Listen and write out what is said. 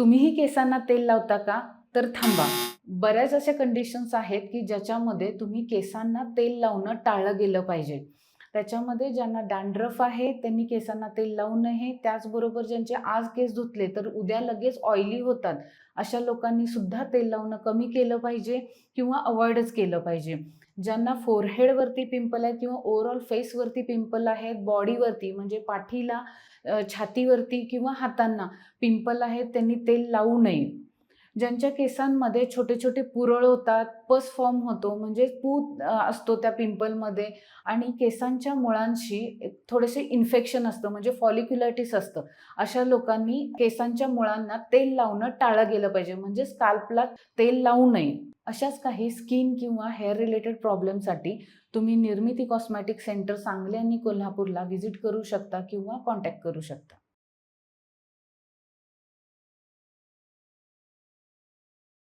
तुम्हीही केसांना तेल लावता का? तर थांबा. बऱ्याच अशा कंडिशन्स आहेत, की ज्याच्यामध्ये तुम्ही केसांना तेल लावणं टाळलं गेलं पाहिजे. त्याच्यामध्ये ज्यांना डॅन्ड्रफ आहे, त्यांनी केसांना तेल लावू नये. त्याचबरोबर ज्यांचे आज केस धुतले, तर उद्या लगेच ऑइली होतात. अशा लोकांनी सुद्धा तेल लावणं कमी केलं पाहिजे किंवा अव्हॉइडच केलं पाहिजे. ज्यांना फोरहेडवरती पिंपल आहेत किंवा ओव्हरऑल फेसवरती पिंपल आहेत, बॉडीवरती म्हणजे पाठीला, छातीवरती किंवा हातांना पिंपल आहेत, त्यांनी तेल लावू नये. ज्यांच्या केसांमध्ये छोटे-छोटे पुरळ होतात, पस फॉर्म होतो म्हणजे पू असतो त्या पिंपलमध्ये आणि केसांच्या मुळांशी एक थोडेसे इन्फेक्शन असतं म्हणजे फॉलिक्युलायटिस असतं. अशा लोकांनी केसांच्या मुळांना तेल लावणं टाळलं गेलं पाहिजे म्हणजे स्काल्पला तेल लावू नये. अशाच काही स्किन किंवा हेअर रिलेटेड प्रॉब्लेमसाठी तुम्ही निर्मिती कॉस्मेटिक सेंटर सांगली आणि कोल्हापूरला व्हिजिट करू शकता किंवा कॉन्टॅक्ट करू शकता.